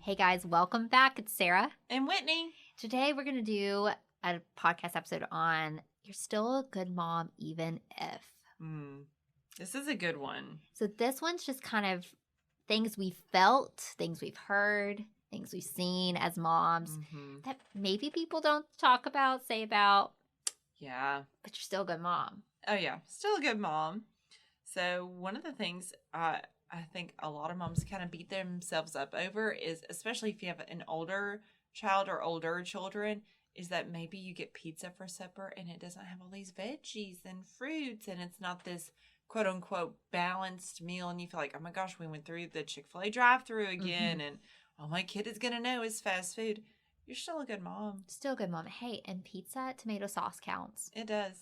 Hey guys, welcome back. It's Sarah and Whitney. Today we're going to do a podcast episode on you're still a good mom even if. This is a good one. So this one's just kind of things we've felt, things we've heard, things we've seen as moms that maybe people don't talk about, say about. Yeah. But you're still a good mom. Oh, yeah. Still a good mom. So one of the things I think a lot of moms kind of beat themselves up over is, especially if you have an older child or older children, is that maybe you get pizza for supper and it doesn't have all these veggies and fruits and it's not this quote unquote balanced meal, and you feel like, oh my gosh, we went through the Chick-fil-A drive-through again and all my kid is going to know is fast food. You're still a good mom. Still a good mom. Hey, and pizza, tomato sauce counts. It does.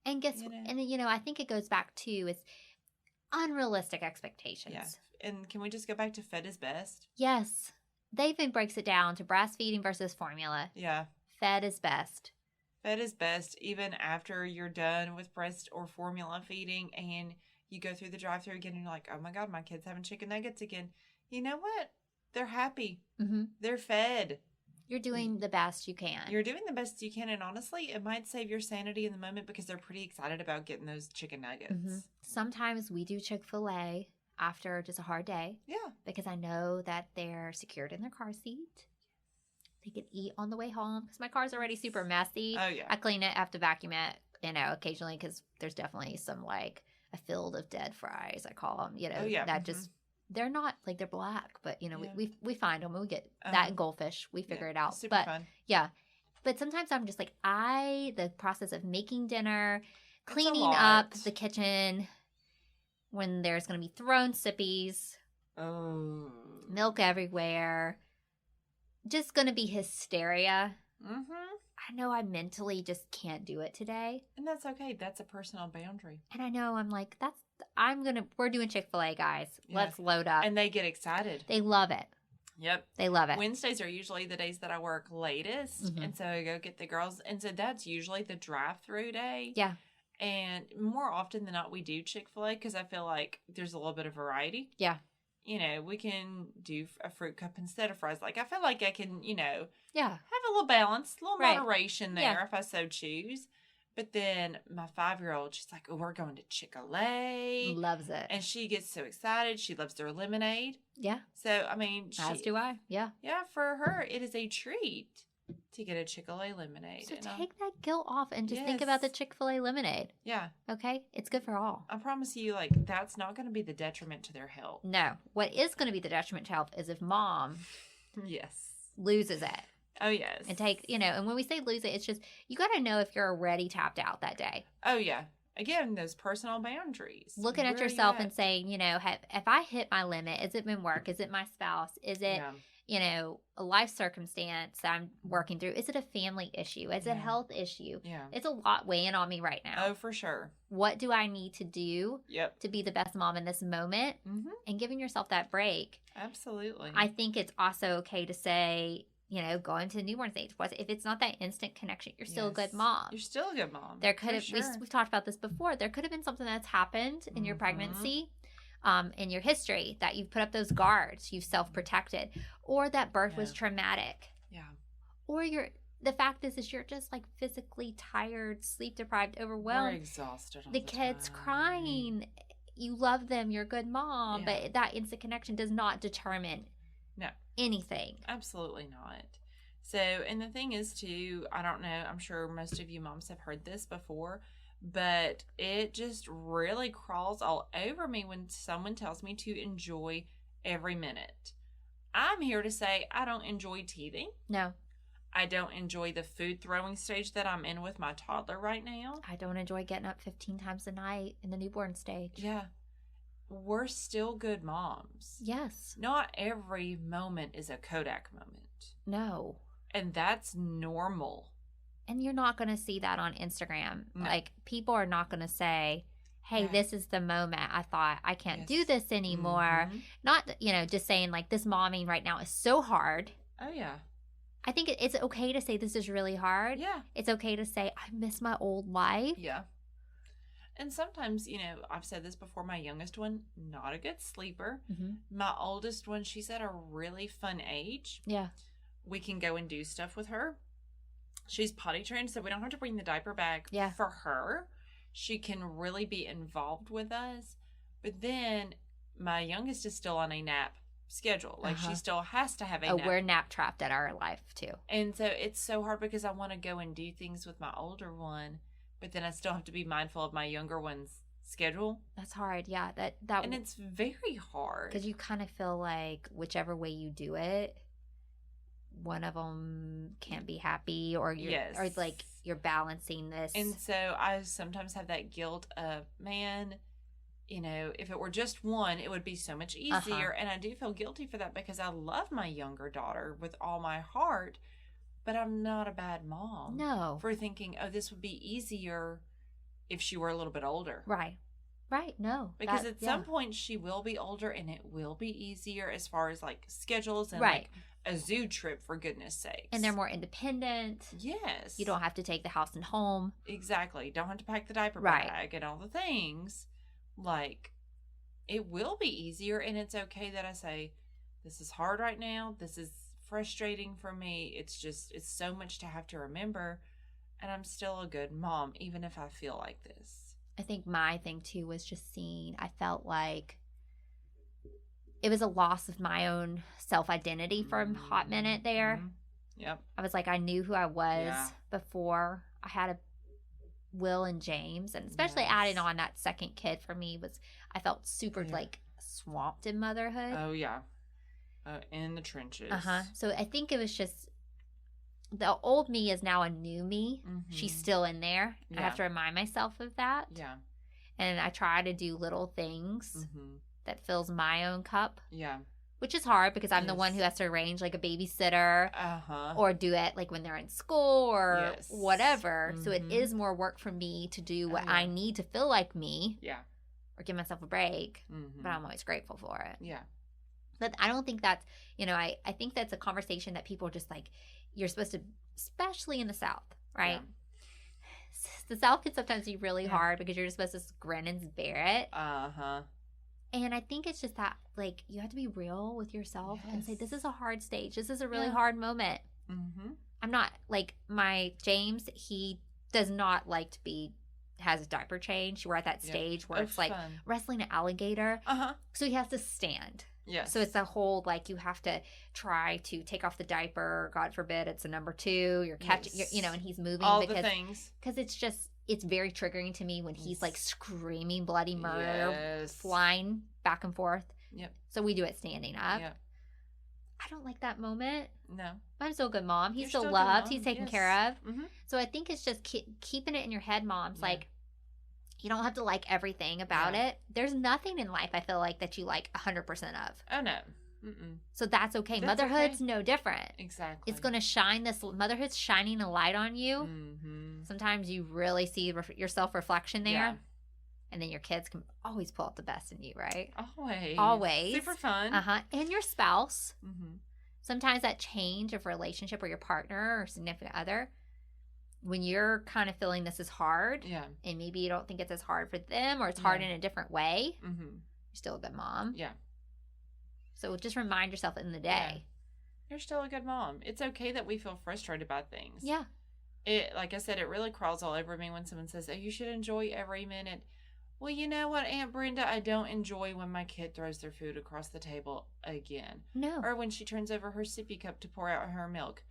And I think it goes back to it's unrealistic expectations. Yeah. And can we just go back to fed is best? Yes. They even breaks it down to breastfeeding versus formula. Yeah. Fed is best. Fed is best even after you're done with breast or formula feeding and you go through the drive-thru again and you're like, oh my God, my kid's having chicken nuggets again. You know what? They're happy. They're fed. You're doing the best you can. You're doing the best you can. And honestly, it might save your sanity in the moment because they're pretty excited about getting those chicken nuggets. Sometimes we do Chick-fil-A after just a hard day. Yeah. Because I know that they're secured in their car seat. They can eat on the way home because my car's already super messy. Oh, yeah. I clean it, I have to vacuum it, occasionally because there's definitely some like a field of dead fries, I call them, oh, yeah. that just, they're not like they're black, but we find them. We get that and goldfish. We figure it out. Super fun. Yeah. But sometimes I'm just like, the process of making dinner, cleaning up the kitchen when there's going to be thrown sippies, milk everywhere, just going to be hysteria. I know I mentally just can't do it today. And that's okay. That's a personal boundary. And I know I'm like, we're doing Chick-fil-A, guys. Yeah. Let's load up. And they get excited. They love it. Yep. They love it. Wednesdays are usually the days that I work latest. And so I go get the girls. And so that's usually the drive-through day. Yeah. And more often than not, we do Chick-fil-A because I feel like there's a little bit of variety. Yeah. We can do a fruit cup instead of fries. Like, I feel like I can, have a little balance, a little moderation there if I so choose. But then my 5-year-old, she's like, oh, we're going to Chick-fil-A. Loves it. And she gets so excited. She loves their lemonade. Yeah. So, I mean. As do I. Yeah. Yeah, for her, it is a treat to get a Chick-fil-A lemonade. So take that guilt off and just think about the Chick-fil-A lemonade. Yeah. Okay? It's good for all. I promise you, that's not going to be the detriment to their health. No. What is going to be the detriment to health is if mom loses it. Oh, yes. And and when we say lose it, it's just, you got to know if you're already tapped out that day. Oh, yeah. Again, those personal boundaries. Looking at yourself and saying, if I hit my limit, is it been work? Is it my spouse? Is it, a life circumstance that I'm working through? Is it a family issue? Is it a health issue? Yeah. It's a lot weighing on me right now. Oh, for sure. What do I need to do to be the best mom in this moment? And giving yourself that break. Absolutely. I think it's also okay to say, going to the newborn stage. If it's not that instant connection, you're still a good mom. You're still a good mom. There could have, we've talked about this before, there could have been something that's happened in your pregnancy, in your history, that you've put up those guards, you've self-protected, or that birth was traumatic. Yeah. Or the fact is you're just like physically tired, sleep deprived, overwhelmed. We're exhausted all the kid's time. Crying. You love them, you're a good mom, but that instant connection does not determine anything. Absolutely not. So, and the thing is too, I don't know, I'm sure most of you moms have heard this before, but it just really crawls all over me when someone tells me to enjoy every minute. I'm here to say I don't enjoy teething. No. I don't enjoy the food throwing stage that I'm in with my toddler right now. I don't enjoy getting up 15 times a night in the newborn stage. Yeah. We're still good moms. Yes. Not every moment is a Kodak moment. No. And that's normal. And you're not going to see that on Instagram. No. Like, people are not going to say, hey, this is the moment I thought I can't do this anymore. Not, just saying like this momming right now is so hard. Oh, yeah. I think it's okay to say this is really hard. Yeah. It's okay to say I miss my old life. Yeah. And sometimes, I've said this before, my youngest one, not a good sleeper. Mm-hmm. My oldest one, she's at a really fun age. Yeah. We can go and do stuff with her. She's potty trained, so we don't have to bring the diaper bag for her. She can really be involved with us. But then my youngest is still on a nap schedule. Like, she still has to have a nap. We're nap trapped at our life, too. And so it's so hard because I want to go and do things with my older one, but then I still have to be mindful of my younger one's schedule. That's hard, yeah. And it's very hard. Because you kind of feel like whichever way you do it, one of them can't be happy, or or like you're balancing this. And so I sometimes have that guilt of, man, if it were just one, it would be so much easier. And I do feel guilty for that because I love my younger daughter with all my heart, but I'm not a bad mom. No. For thinking, oh, this would be easier if she were a little bit older. Right. No. Because at some point she will be older and it will be easier as far as like schedules and like a zoo trip, for goodness sakes. And they're more independent. Yes. You don't have to take the house and home. Exactly. Don't have to pack the diaper bag and all the things. Like, it will be easier, and it's okay that I say, this is hard right now. This is frustrating for me. It's so much to have to remember, and I'm still a good mom, even if I feel like this. I think my thing, too, was just I felt like it was a loss of my own self-identity for a hot minute there. Yep. I was like, I knew who I was before I had Will and James, and especially adding on that second kid for me I felt super like swamped in motherhood. Oh, yeah. In the trenches. So I think it was just the old me is now a new me. Mm-hmm. She's still in there. Yeah. I have to remind myself of that. Yeah. And I try to do little things that fills my own cup. Yeah. Which is hard because I'm the one who has to arrange like a babysitter or do it like when they're in school or whatever. Mm-hmm. So it is more work for me to do what I need to feel like me. Yeah. Or give myself a break. Mm-hmm. But I'm always grateful for it. Yeah. But I don't think that's, I think that's a conversation that people just like, you're supposed to, especially in the South, right? Yeah. The South can sometimes be really hard because you're just supposed to grin and bear it. And I think it's just that, like, you have to be real with yourself and say, this is a hard stage. This is a really hard moment. Mm-hmm. I'm not, like, my James, he does not like to has a diaper change. We're at that stage where it's like wrestling an alligator. So he has to stand. Yes. So it's a whole, like, you have to try to take off the diaper. God forbid it's a number 2. You're catching, and he's moving. All the things. Because it's very triggering to me when he's like screaming bloody murder, flying back and forth. Yep. So we do it standing up. Yep. I don't like that moment. No. I'm still a good mom. He's still loved. He's taken care of. Mm-hmm. So I think it's just keeping it in your head, moms. Yeah. Like, you don't have to like everything about it. There's nothing in life I feel like that you like 100% of. Oh, no. Mm-mm. So that's okay. Motherhood's no different. Exactly. It's going to shine motherhood's shining a light on you. Mm-hmm. Sometimes you really see your self-reflection there. Yeah. And then your kids can always pull out the best in you, right? Always. Super fun. And your spouse. Mm-hmm. Sometimes that change of relationship or your partner or significant other, when you're kind of feeling this is hard, and maybe you don't think it's as hard for them or it's hard in a different way, you're still a good mom. Yeah. So just remind yourself in the day. Yeah. You're still a good mom. It's okay that we feel frustrated by things. Yeah. Like I said, it really crawls all over me when someone says, oh, you should enjoy every minute. Well, you know what, Aunt Brenda? I don't enjoy when my kid throws their food across the table again. No. Or when she turns over her sippy cup to pour out her milk.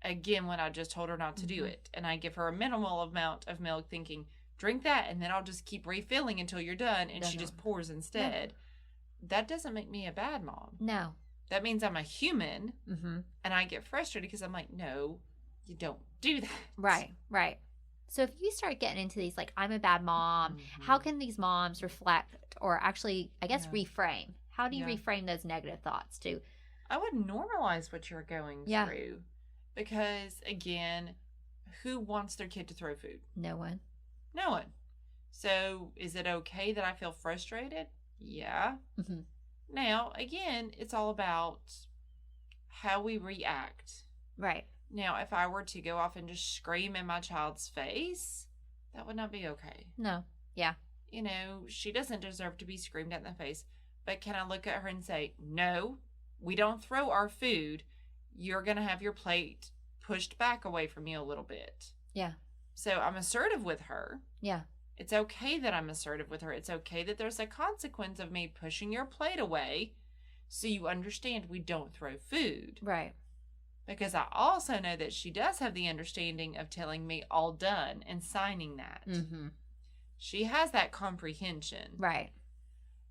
Again, when I just told her not to do it. And I give her a minimal amount of milk thinking, drink that, and then I'll just keep refilling until you're done. And she just pours instead. No. That doesn't make me a bad mom. No. That means I'm a human. Mm-hmm. And I get frustrated because I'm like, no, you don't do that. Right. So if you start getting into these, like, I'm a bad mom, how can these moms reflect or actually, I guess, reframe? How do you reframe those negative thoughts too? I would normalize what you're going through. Because, again, who wants their kid to throw food? No one. No one. So is it okay that I feel frustrated? Yeah. Mm-hmm. Now, again, it's all about how we react. Right. Now, if I were to go off and just scream in my child's face, that would not be okay. No. Yeah. she doesn't deserve to be screamed at in the face. But can I look at her and say, no, we don't throw our food. You're going to have your plate pushed back away from you a little bit. Yeah. So I'm assertive with her. Yeah. It's okay that I'm assertive with her. It's okay that there's a consequence of me pushing your plate away so you understand we don't throw food. Right. Because I also know that she does have the understanding of telling me all done and signing that. Mm-hmm. She has that comprehension. Right.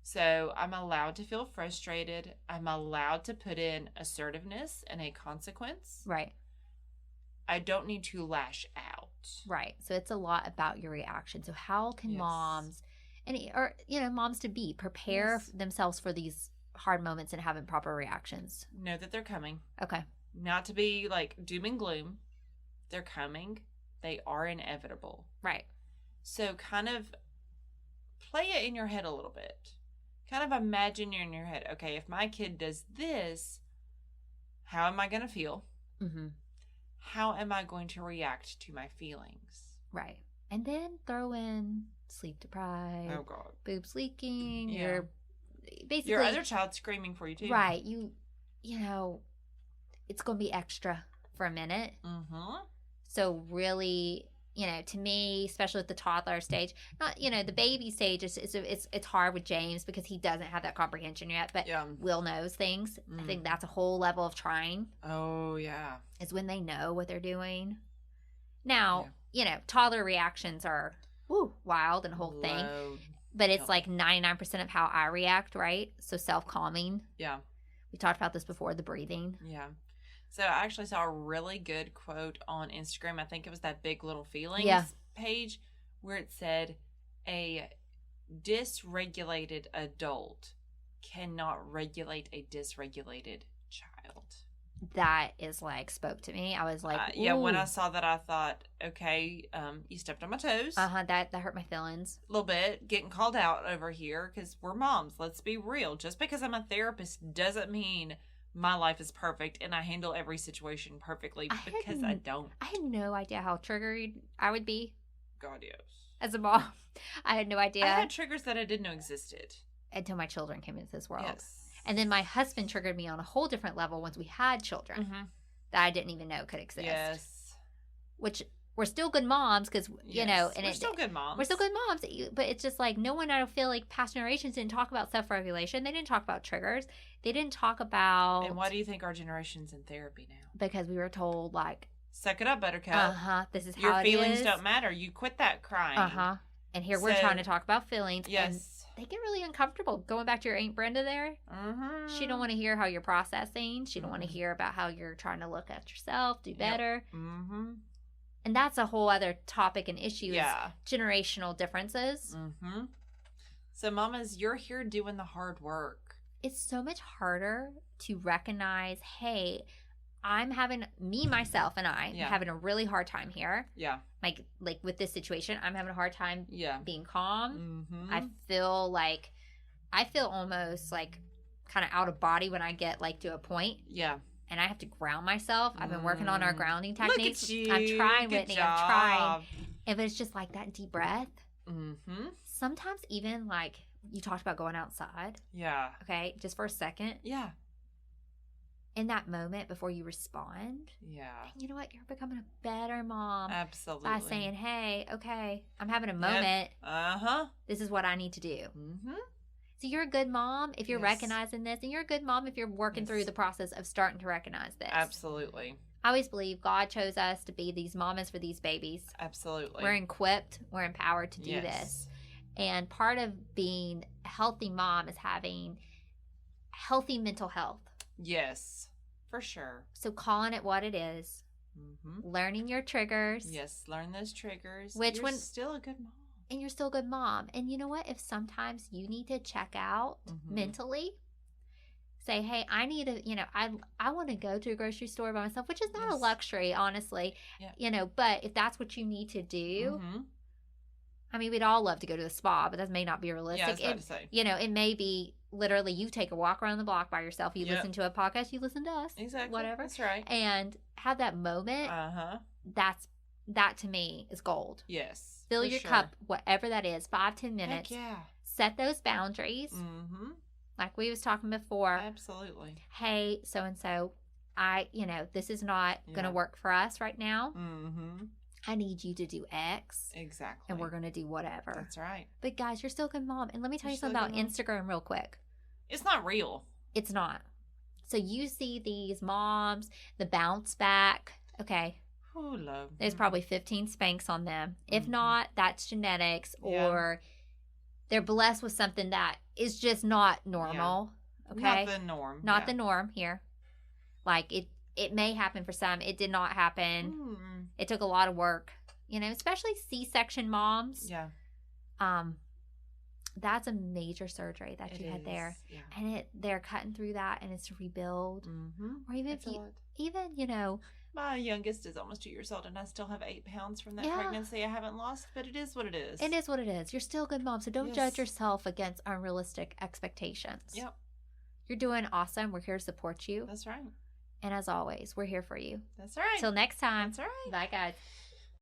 So I'm allowed to feel frustrated. I'm allowed to put in assertiveness and a consequence. Right. I don't need to lash out. Right. So it's a lot about your reaction. So how can moms moms to be prepare themselves for these hard moments and having proper reactions? Know that they're coming. Okay. Not to be like doom and gloom. They're coming. They are inevitable. Right. So kind of play it in your head a little bit. Kind of imagine in your head, okay, if my kid does this, how am I going to feel? Mm-hmm. How am I going to react to my feelings? Right. And then throw in sleep deprived. Oh, God. Boobs leaking. Yeah. You're basically... Your other child screaming for you, too. Right. It's going to be extra for a minute. Mm-hmm. So really, to me, especially at the toddler stage, not, the baby stage, it's hard with James because he doesn't have that comprehension yet, but Will knows things. I think that's a whole level of trying. Oh, yeah. Is when they know what they're doing. Now, toddler reactions are wild and a whole thing. But it's like 99% of how I react, right? So self-calming. Yeah. We talked about this before, the breathing. Yeah. So I actually saw a really good quote on Instagram. I think it was that Big Little Feelings page where it said, a dysregulated adult cannot regulate a dysregulated child. That is spoke to me. I was like, when I saw that, I thought, okay, you stepped on my toes. That hurt my feelings. A little bit. Getting called out over here because we're moms. Let's be real. Just because I'm a therapist doesn't mean my life is perfect and I handle every situation perfectly because I don't. I had no idea how triggered I would be. God, yes. As a mom, I had no idea. I had triggers that I didn't know existed. Until my children came into this world. Yes. And then my husband triggered me on a whole different level once we had children that I didn't even know could exist. Yes. Which we're still good moms because, and we're still good moms. We're still good moms. But it's just no one, I don't feel like past generations didn't talk about self-regulation. They didn't talk about triggers. They didn't talk about... And why do you think our generation's in therapy now? Because we were told suck it up, buttercup. This is how it is. Your feelings is. Don't matter. You quit that crying. And here we're trying to talk about feelings. Yes. And they get really uncomfortable. Going back to your Aunt Brenda there. She don't want to hear how you're processing. She don't want to hear about how you're trying to look at yourself, do better. And that's a whole other topic and issue is generational differences. So mamas, you're here doing the hard work. It's so much harder to recognize, hey, I'm having myself and I having a really hard time here. Yeah. Like with this situation, I'm having a hard time being calm. Mm-hmm. I feel almost kind of out of body when I get to a point. Yeah. And I have to ground myself. I've been working on our grounding techniques. Look at you. I'm trying, Good Whitney. job. I'm trying. If it's just that deep breath. Mm-hmm. Sometimes even you talked about going outside. Yeah. Okay. Just for a second. Yeah. In that moment before you respond. Yeah. And you know what? You're becoming a better mom. Absolutely. By saying, hey, okay, I'm having a moment. This is what I need to do. Mm-hmm. So you're a good mom if you're recognizing this, and you're a good mom if you're working through the process of starting to recognize this. Absolutely. I always believe God chose us to be these mamas for these babies. Absolutely. We're equipped, we're empowered to do this. And part of being a healthy mom is having healthy mental health. Yes, for sure. So calling it what it is. Learning your triggers. Yes, learn those triggers. You're still a good mom. And you're still a good mom. And you know what? If sometimes you need to check out mentally, say, hey, I need to, I want to go to a grocery store by myself, which is not a luxury, honestly. Yeah. But if that's what you need to do, I mean, we'd all love to go to the spa, but that may not be realistic. Yeah, I was about to say. It may be literally you take a walk around the block by yourself. You listen to a podcast. You listen to us. Exactly. Whatever. That's right. And have that moment. Uh-huh. That's that to me is gold. Yes. Fill your cup, whatever that is, 5-10 minutes. Heck yeah. Set those boundaries. Mm-hmm. Like we was talking before. Absolutely. Hey, so-and-so, this is not going to work for us right now. Mm-hmm. I need you to do X. Exactly. And we're going to do whatever. That's right. But guys, you're still a good mom. And let me tell you something about Instagram real quick. It's not real. It's not. So you see these moms, the bounce back. Okay. Oh, love. There's probably 15 spanks on them. If not, that's genetics or they're blessed with something that is just not normal. Yeah. Okay. Not the norm. Not the norm here. Like it may happen for some. It did not happen. Mm. It took a lot of work, especially C-section moms. Yeah. That's a major surgery that you had there. Yeah. And they're cutting through that and it's to rebuild. Mm-hmm. Or even my youngest is almost 2 years old and I still have 8 pounds from that pregnancy I haven't lost, but it is what it is. It is what it is. You're still a good mom. So don't judge yourself against unrealistic expectations. Yep. You're doing awesome. We're here to support you. That's right. And as always, we're here for you. That's right. Till next time. That's right. Bye, guys.